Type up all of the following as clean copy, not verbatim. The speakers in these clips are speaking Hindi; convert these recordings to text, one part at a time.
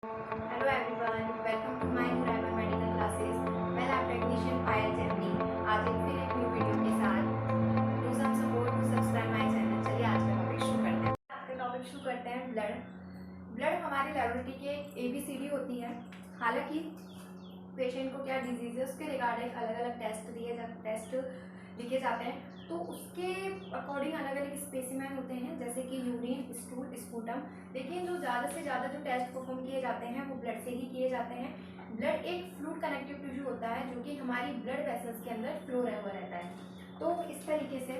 Hello everyone, welcome to my Grammar Medical Classes. मैं लैब टेक्नीशियन पायल जैनी आज फिर एक न्यू वीडियो के साथ do some support to subscribe my channel. चलिए आज का टॉपिक शुरू करते हैं। आज का टॉपिक शुरू करते हैं ब्लड हमारी लेबोरेटरी के ABCD होती है। हालांकि पेशेंट को क्या डिजीज है उसके रिगार्डिंग अलग अलग टेस्ट लिखे जाते हैं, तो उसके अकॉर्डिंग अलग अलग स्पेसिमेन होते हैं, जैसे कि यूरिन, स्टूल, स्पूटम। लेकिन जो ज़्यादा से ज़्यादा जो टेस्ट परफॉर्म किए जाते हैं वो ब्लड से ही किए जाते हैं। ब्लड एक फ्लूइड कनेक्टिव टिश्यू होता है जो कि हमारी ब्लड वेसल्स के अंदर फ्लो हुआ रहता है। तो इस तरीके से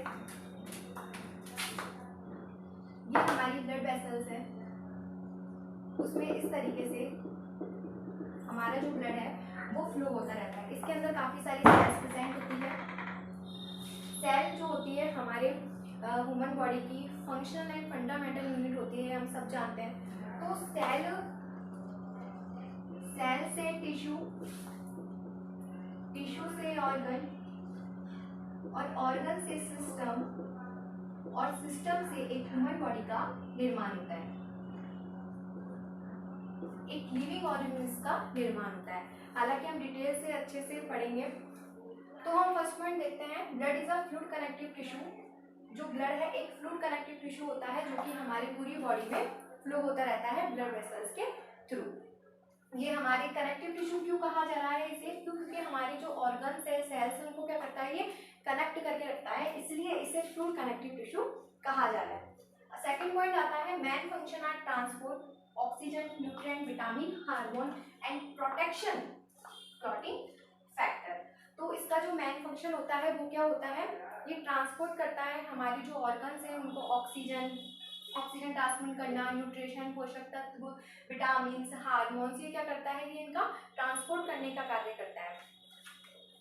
ये हमारी ब्लड वेसल्स है, उसमें इस तरीके से हमारा जो ब्लड है वो फ्लो होता रहता है। इसके अंदर काफ़ी सारी सेल्स प्रेजेंट होती है। सेल जो होती है हमारे ह्यूमन बॉडी की फंक्शनल एंड फंडामेंटल यूनिट होती है, हम सब जानते हैं। तो सेल से टिश्यू, टिश्यू से ऑर्गन, और ऑर्गन से सिस्टम, और सिस्टम से एक ह्यूमन बॉडी का निर्माण होता है, एक लिविंग ऑर्गेनिज्म का निर्माण होता है। हालांकि हम डिटेल से अच्छे से पढ़ेंगे। तो हम फर्स्ट पॉइंट देखते हैं, blood is a fluid connective tissue. जो ब्लड है एक फ्लूइड कनेक्टिव टिश्यू होता है जो कि हमारी पूरी बॉडी में फ्लो होता रहता है ब्लड वेसल्स के थ्रू। ये हमारे कनेक्टिव टिश्यू क्यों कहा जा रहा है इसे? क्योंकि हमारे जो ऑर्गन्स है, सेल्स है, उनको क्या करता है, ये कनेक्ट करके रखता है, इसलिए इसे फ्लूइड कनेक्टिव टिश्यू कहा जा रहा है। सेकेंड पॉइंट आता है, main function are transport oxygen, nutrient, vitamin, hormone and protection clotting factor. तो इसका जो मेन फंक्शन होता है वो क्या होता है, ये ट्रांसपोर्ट करता है हमारी जो ऑर्गन्स हैं उनको ऑक्सीजन ट्रांसमिट करना, न्यूट्रिशन, पोषक तत्व, विटामिन, हार्मोन्स, ये क्या करता है, ये इनका ट्रांसपोर्ट करने का कार्य करता है।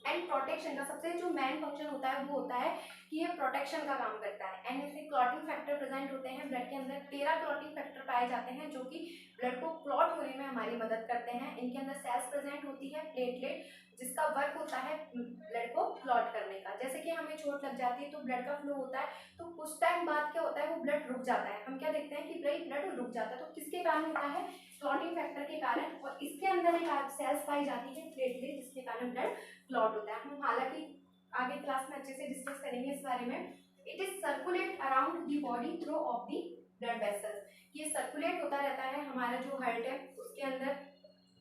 एंड प्रोटेक्शन का सबसे जो मेन फंक्शन होता है वो होता है कि ये प्रोटेक्शन का काम करता है। एंड इसमें क्लॉटिंग फैक्टर प्रेजेंट होते हैं ब्लड के अंदर। 13 क्लॉटिंग फैक्टर पाए जाते हैं जो कि ब्लड को क्लॉट होने में हमारी मदद करते हैं। इनके अंदर सेल्स प्रेजेंट होती है, प्लेटलेट, जिसका वर्क होता है ब्लड को क्लॉट करने का। जैसे कि हमें चोट लग जाती है तो ब्लड का फ्लो होता है, तो कुछ टाइम बाद क्या होता है, वो ब्लड रुक जाता है। हम क्या देखते हैं कि ब्लड रुक जाता है, तो किसके कारण होता है, क्लॉटिंग फैक्टर के कारण। और इसके अंदर एक सेल्स पाई जाती है, प्लेटलेट, जिसके कारण ब्लड क्लॉट होता है। हम हालांकि आगे क्लास में अच्छे से डिस्कस करेंगे इस बारे में। It is circulate around the body through of the blood vessels. ये सर्कुलेट होता रहता है हमारा जो हार्ट है उसके अंदर,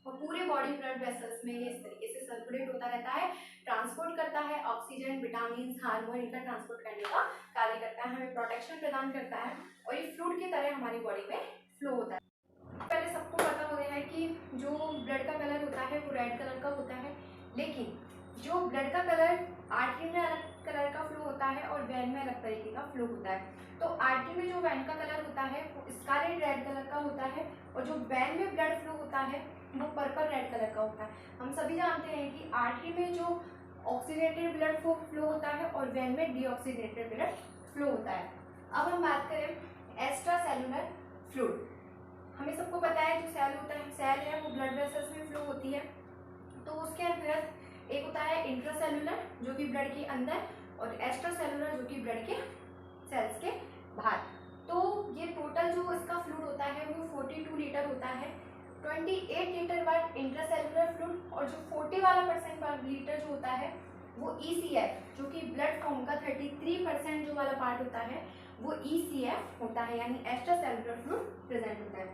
और पूरे बॉडी ब्लड वेसल्स में ये इस तरीके से सर्कुलेट होता रहता है, ट्रांसपोर्ट करता है ऑक्सीजन, विटामिन, हार्मोन, इनका ट्रांसपोर्ट करने का कार्य करता है, हमें प्रोटेक्शन प्रदान करता है, और ये फ्लूइड की तरह हमारी बॉडी में फ्लो होता है। पहले सबको पता हो गया है कि जो ब्लड का कलर होता है वो रेड कलर का होता है, लेकिन जो ब्लड का कलर आर्टरी में अलग कलर का फ्लो होता है और वेन में अलग तरीके का फ्लो होता है। तो आर्टरी में जो वेन का कलर होता है वो स्कारलेट रेड कलर का होता है, और जो वेन में ब्लड फ्लो होता है वो पर्पल रेड कलर का होता है। हम सभी जानते हैं कि आर्टरी में जो ऑक्सीडेटेड ब्लड फ्लो होता है और वेन में डीऑक्सीडेटेड ब्लड फ्लो होता है। अब हम बात करें एक्स्ट्रा सेलुलर फ्लूइड। हमें सबको पता है जो सेल होता है, सेल है वो ब्लड वेसल्स में फ्लो होती है। तो उसके अंदर एक होता है इंट्रासेलुलर जो कि ब्लड के अंदर, और एक्स्ट्रा सेलुलर जो कि ब्लड के सेल्स के बाहर। तो ये टोटल जो इसका फ्लूइड होता है वो 42 लीटर होता है। 28 लीटर वाला इंट्रासेलुलर फ्लूइड, और जो 40 वाला % लीटर जो होता है वो ECF जो कि ब्लड फॉर्म का 33% जो वाला पार्ट होता है वो ECF होता है, यानी एक्स्ट्रा सेलुलर फ्लूइड प्रेजेंट होता है।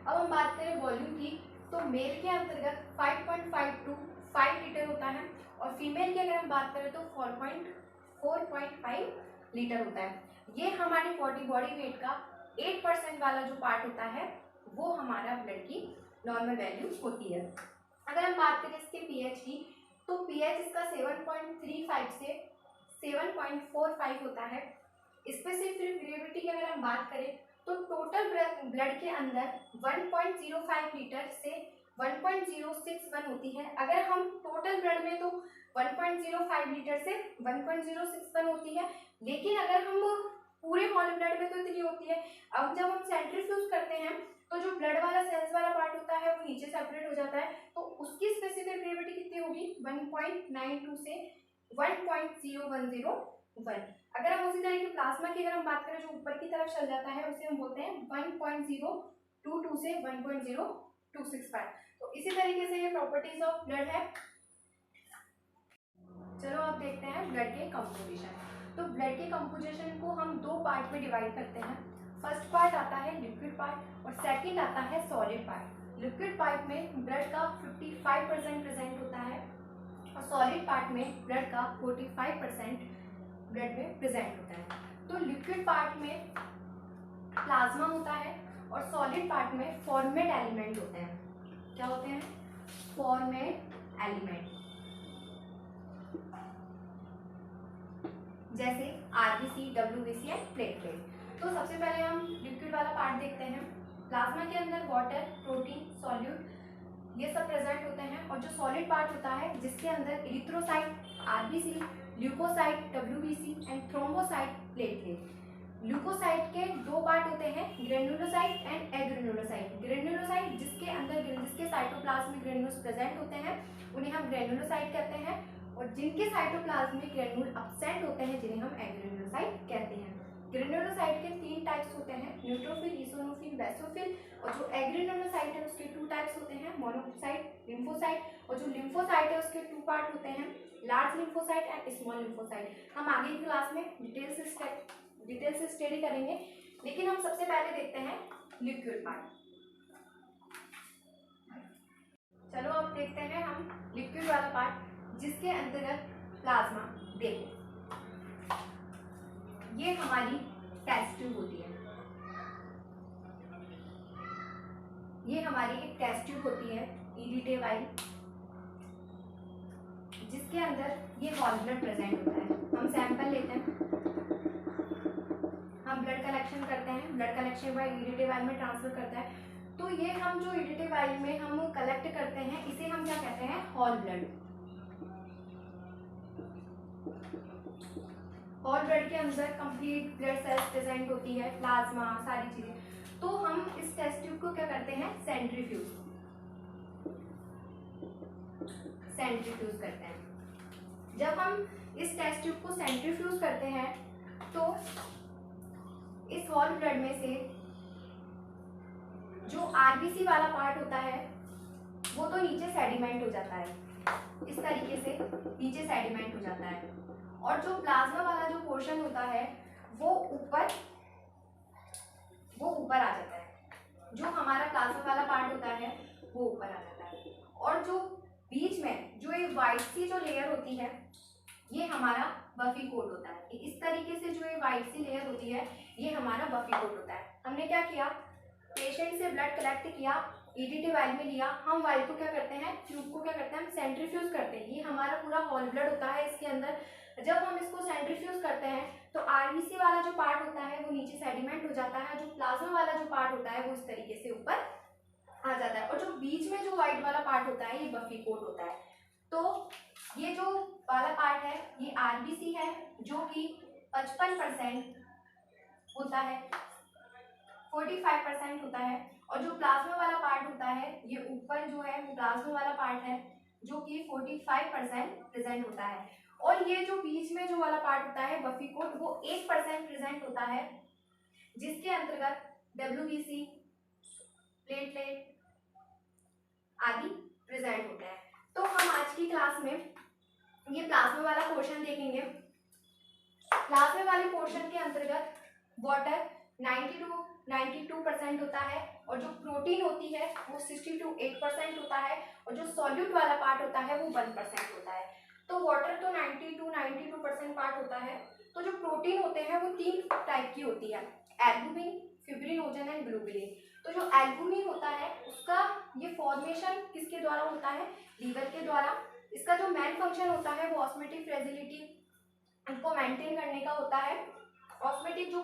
अब हम बात करें वॉल्यूम की, तो मेल के अंतर्गत 5.5 to 5 लीटर होता है, और फीमेल की अगर हम बात करें तो 4.5 लीटर होता है। ये हमारी बॉडी वेट का 8% वाला जो पार्ट होता है वो हमारा ब्लड की नॉर्मल वैल्यू होती है। अगर हम बात करें इसके पीएच की, तो पीएच इसका 7.35 से 7.45 होता है। स्पेसिफिक वेरिएबिलिटी की अगर हम बात करें तो टोटल ब्लड के अंदर 1.05 लीटर से 1.061 होती है। अगर हम टोटल ब्लड में तो 1.05 लीटर से 1.061 होती है, लेकिन अगर हम पूरे होल ब्लड में तो इतनी होती है। अब जब हम सेंट्रीफ्यूज करते हैं तो जो ब्लड वाला सेल्स वाला पार्ट होता है वो नीचे सेपरेट हो जाता है, तो उसकी स्पेसिफिक वेरिएबिलिटी कितनी होगी, 1.92 से 1.0101। अगर हम उसी तरह की प्लाज्मा की अगर हम बात करें जो ऊपर की तरफ चल जाता है उसे हम बोलते हैं 1.022 से 1.0 265। तो इसी तरीके से ये प्रॉपर्टीज ऑफ ब्लड है। चलो अब देखते हैं ब्लड के कंपोजिशन। तो ब्लड के कंपोजिशन को हम दो पार्ट में डिवाइड करते हैं। फर्स्ट पार्ट आता है लिक्विड पार्ट और सेकंड आता है सॉलिड पार्ट। लिक्विड पार्ट में ब्लड का 55% प्रेजेंट होता है और सॉलिड पार्ट में ब्लड का 45% ब्लड में प्रेजेंट होता है। तो लिक्विड पार्ट में प्लाज्मा होता है और सॉलिड पार्ट में फॉर्मेट एलिमेंट होते हैं। क्या होते हैं? फॉर्मेट एलिमेंट, जैसे आरबीसी, डब्ल्यूबीसी एंड प्लेटलेट। तो सबसे पहले हम लिक्विड वाला पार्ट देखते हैं। प्लाज्मा के अंदर वाटर, प्रोटीन, सॉल्यूट ये सब प्रेजेंट होते हैं। और जो सॉलिड पार्ट होता है जिसके अंदर erythrocyte, RBC, leucocyte, WBC and thrombocyte, platelet. Leucocyte के दो पार्ट होते हैं, ग्रेनुलोसाइट एंड एग्रेनुलोसाइट। ग्रेनुलोसाइट जिसके साइटोप्लाज्म में ग्रेनुल्स प्रेजेंट होते हैं उन्हें हम ग्रेनुलोसाइट कहते हैं, और जिनके साइटोप्लाज्म में ग्रेनुल अब्सेंट होते हैं जिन्हें हम एग्रेनुलोसाइट कहते हैं। ग्रेनुलोसाइट के 3 टाइप्स होते हैं, न्यूट्रोफिल, इओसिनोफिल, बेसोफिल। और जो एग्रेनुलोसाइट है उसके 2 टाइप्स होते हैं, मोनोसाइट, लिम्फोसाइट। और जो लिम्फोसाइट है उसके 2 पार्ट होते हैं, large lymphocyte and small lymphocyte. हम आगे की क्लास में डिटेल से स्टडी करेंगे, लेकिन हम सबसे पहले देखते हैं लिक्विड पार्ट। चलो अब देखते हैं हम लिक्विड वाला पार्ट जिसके अंतर्गत प्लाज्मा। देखो ये हमारी टेस्ट ट्यूब होती है, ये हमारी एक टेस्ट ट्यूब होती है ईडीटे वाली, जिसके अंदर ये हॉल ब्लड प्रेजेंट होता है। हम सैंपल लेते हैं, हम ब्लड कलेक्शन करते हैं, ब्लड कलेक्शन के बाद ईडीटे वाल में ट्रांसफर करता है। तो ये हम जो ईडीटे वाल में हम कलेक्ट करते हैं इसे हम क्या कहते हैं? Hall blood. हॉल ब्लड के अंदर कंप्लीट ब्लड सेल्स प्रेजेंट होती है, प्लाज्मा, सारी चीजें। तो हम इस टेस्ट ट्यूब को क्या करते हैं? सेंट्रीफ्यूज करते हैं। जब हम इस टेस्ट ट्यूब को सेंट्रीफ्यूज करते हैं तो इस हॉल ब्लड में से जो आरबीसी वाला पार्ट होता है वो तो नीचे सेडिमेंट हो जाता है, इस तरीके से नीचे सेडिमेंट हो जाता है। और जो प्लाज्मा वाला जो पोर्शन होता है वो ऊपर आ जाता है। जो हमारा प्लाज्मा वाला पार्ट होता है वो ऊपर आ जाता है। और जो बीच में जो ये व्हाइट सी जो लेयर होती है ये हमारा बफी कोट होता है। इस तरीके से जो ये व्हाइट सी लेयर होती है ये हमारा बफी कोट होता है। हमने क्या किया? पेशेंट से ब्लड कलेक्ट किया, ईडीटी वाइल में लिया। हम वाइल को क्या करते हैं? ट्यूब को क्या करते हैं? हम सेंट्रीफ्यूज करते हैं। ये हमारा पूरा हॉल ब्लड होता है इसके अंदर। जब हम इसको सेंट्रीफ्यूज करते हैं तो आरबीसी वाला जो पार्ट होता है वो नीचे सेडिमेंट हो जाता है, जो प्लाज्मा वाला जो पार्ट होता है वो इस तरीके से ऊपर आ जाता है। और जो बीच में जो व्हाइट वाला पार्ट होता है ये बफी कोट होता है। तो ये जो वाला पार्ट है ये आरबीसी है जो कि 55% होता है, 45% होता है। और जो प्लाज्मा वाला पार्ट होता है ये ऊपर जो है वो प्लाज्मा वाला पार्ट है जो कि 45% प्रेजेंट होता है। और ये जो बीच में जो वाला पार्ट होता है बफी कोट वो 1% प्रेजेंट होता है, जिसके अंतर्गत डब्ल्यूबीसी, प्लेटलेट आदि प्रेजेंट होते हैं। तो हम आज की क्लास में ये प्लाज्मा वाला पोर्शन देखेंगे। प्लाज्मा वाले पोर्शन के अंतर्गत वाटर 92% होता है और जो प्रोटीन होती है वो 68% होता है और जो सॉल्यूट वाला पार्ट होता है वो 1% होता है। तो वाटर तो 92% पार्ट होता है। तो जो प्रोटीन होते हैं वो 3 टाइप की होती है, एल्बुमिन, फिब्रिनोजन एंड ग्लोबुलिन। तो जो एल्बुमिन होता है उसका ये फॉर्मेशन किसके द्वारा होता है? लीवर के द्वारा। इसका जो मेन फंक्शन होता है वो ऑस्मेटिक फ्रेजिलिटी को मेंटेन करने का होता है। ऑस्मेटिक जो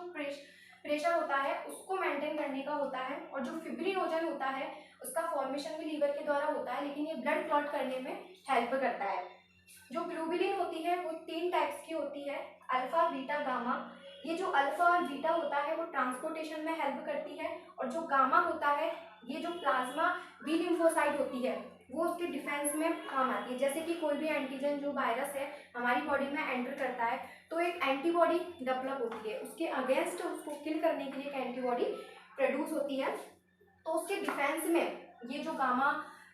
प्रेशर होता है उसको मेंटेन करने का होता है। और जो फिब्रिनोजन होता है उसका फॉर्मेशन भी लीवर के द्वारा होता है, लेकिन ये ब्लड क्लॉट करने में हेल्प करता है। जो ग्लोबुलिन होती है वो 3 टाइप्स की होती है, अल्फा, बीटा, गामा। ये जो अल्फा और बीटा होता है वो ट्रांसपोर्टेशन में हेल्प करती है और जो गामा होता है ये जो प्लाज्मा बी लिम्फोसाइट होती है वो उसके डिफेंस में काम आती है। जैसे कि कोई भी एंटीजन जो वायरस है हमारी बॉडी में एंटर करता है तो एक एंटीबॉडी डेवलप होती है, उसके अगेंस्ट उसको किल करने के लिए एक एंटीबॉडी प्रोड्यूस होती है। तो उसके डिफेंस में ये जो गामा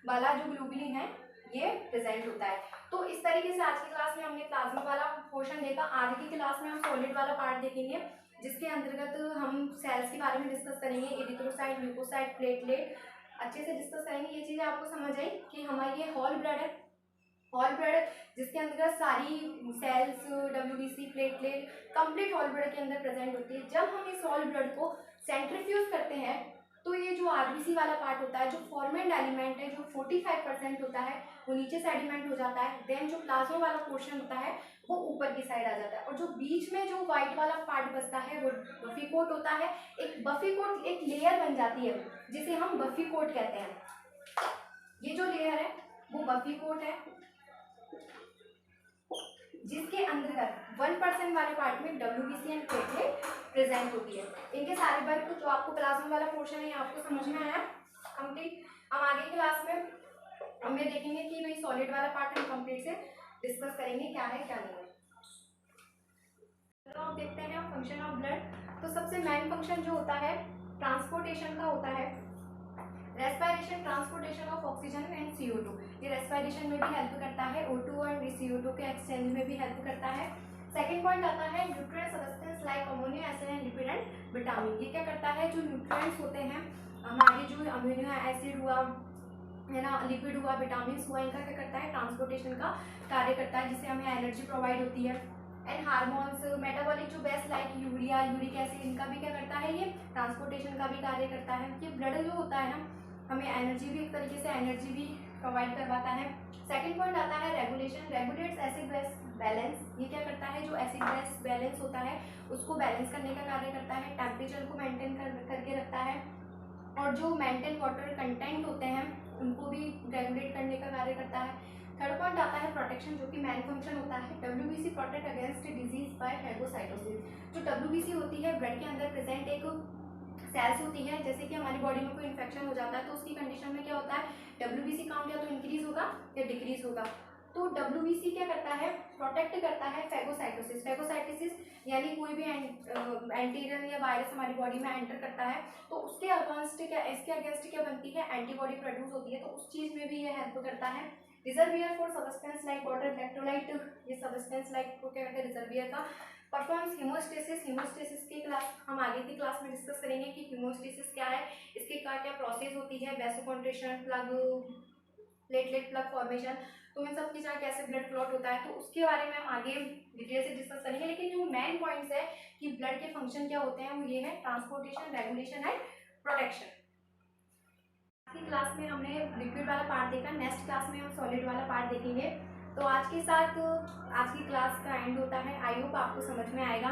वाला जो ग्लोबुलिन है ये प्रेजेंट होता है। तो इस तरीके से आज की क्लास में हमने प्लाज्मा वाला पोर्शन देखा। आज की क्लास में हम सॉलिड वाला पार्ट देखेंगे, जिसके अंतर्गत हम सेल्स के बारे में डिस्कस करेंगे, एरिथ्रोसाइट, ल्यूकोसाइट, प्लेटलेट अच्छे से डिस्कस करेंगे। ये चीज़ें आपको समझ आई कि हमारी ये होल ब्लड है, होल ब्लड जिसके अंतर्गत सारी cells, WBC, platelet complete whole blood के अंदर प्रेजेंट होती है। जब हम इस होल ब्लड को सेंट्रीफ्यूज करते हैं तो ये जो आरबीसी वाला पार्ट होता है, जो फॉर्मेंट एलिमेंट है, जो 45% होता है वो नीचे सेडिमेंट हो जाता है। देन जो प्लाज्मा वाला पोर्शन होता है वो ऊपर की साइड आ जाता है, और जो बीच में जो व्हाइट वाला पार्ट बचता है वो बफी कोट होता है। एक बफी कोट एक लेयर बन जाती है जिसे हम बफी कोट कहते हैं। ये जो लेयर है वो बफी कोट है, जिसके अंतर्गत 1% वाले पार्ट में डब्ल्यूबीसी एंड प्लेटलेट प्रेजेंट होती है। इनके सारे वर्क जो आपको प्लाज्मा वाला पोर्शन है आपको समझ में आया कंप्लीट। हम आगे क्लास में हमें देखेंगे कि भाई सॉलिड वाला पार्ट हम कंप्लीट से डिस्कस करेंगे क्या है क्या नहीं है। तो आप देखते हैं फंक्शन ऑफ ब्लड। तो सबसे मेन फंक्शन जो होता है ट्रांसपोर्टेशन का होता है, respiration, transportation of oxygen and CO2। ये रेस्पिरेशन में भी हेल्प करता है, O2 एंड CO2 के एक्सचेंज में भी हेल्प करता है। सेकंड पॉइंट आता है nutrient substance like ammonia acid and lipid and vitamin. ये क्या करता है, जो न्यूट्रिएंट्स होते हैं हमारे, जो अमोनिया एसिड हुआ है ना, लिपिड हुआ, विटामिन हुआ, इनका क्या करता है ट्रांसपोर्टेशन का कार्य करता है, जिससे हमें एनर्जी प्रोवाइड होती है। एंड हार्मोन्स, मेटाबॉलिक जो base like urea, uric acid, इनका भी क्या करता है, ये ट्रांसपोर्टेशन का भी कार्य करता है। ये ब्लड जो होता है ना हमें एनर्जी भी एक तरीके से एनर्जी भी प्रोवाइड करवाता है। सेकंड पॉइंट आता है regulation, regulates acid base balance. ये क्या करता है, जो एसिड बेस बैलेंस होता है उसको बैलेंस करने का कार्य करता है। टेम्परेचर को मेंटेन करके रखता है, और जो मेंटेन वाटर कंटेंट होते हैं उनको भी रेगुलेट करने का कार्य करता है। थर्ड पॉइंट आता है प्रोटेक्शन, जो कि मेन फंक्शन होता है। WBC protect against disease bye phagocytosis. जो डब्ल्यूबीसी होती है ब्लड के अंदर प्रेजेंट एक सेल्स होती है, जैसे कि हमारी बॉडी में कोई इन्फेक्शन हो जाता है तो उसकी कंडीशन में क्या होता है, डब्ल्यूबीसी काउंट या तो इंक्रीज होगा या डिक्रीज होगा। तो डब्ल्यूबीसी क्या करता है, प्रोटेक्ट करता है फेगोसाइटोसिस। फेगोसाइटोसिस यानी कोई भी एंटीरियर या वायरस हमारी बॉडी में एंटर करता है तो उसके अगेंस्ट क्या, इसके अगेंस्ट क्या बनती है, एंटीबॉडी प्रोड्यूस होती है, तो उस चीज में भी ये हेल्प करता है। Reservoir for substance like water, electrolyte, ये सब्सटेंस लाइक को क्या कहते हैं, रिजर्वियर का। परफॉर्म्स हीमोस्टेसिस, हीमोस्टेसिस की क्लास हम आगे की क्लास में डिस्कस करेंगे कि हीमोस्टेसिस क्या है, इसकी क्या क्या प्रोसेस होती है, वैसोकॉन्ट्रिक्शन, प्लग, प्लेटलेट प्लग फॉर्मेशन, तो इन सब के साथ कैसे ब्लड क्लॉट होता है, तो उसके बारे में हम आगे डिटेल से डिस्कस करेंगे। लेकिन जो मेन पॉइंट्स है कि ब्लड के फंक्शन क्या होते हैं वो ये है, ट्रांसपोर्टेशन, रेगुलेशन एंड प्रोटेक्शन। आज की क्लास में हमने लिक्विड वाला पार्ट देखा, नेक्स्ट क्लास में हम सॉलिड वाला पार्ट देखेंगे। तो आज के साथ आज की क्लास का एंड होता है। आई होप आपको समझ में आएगा।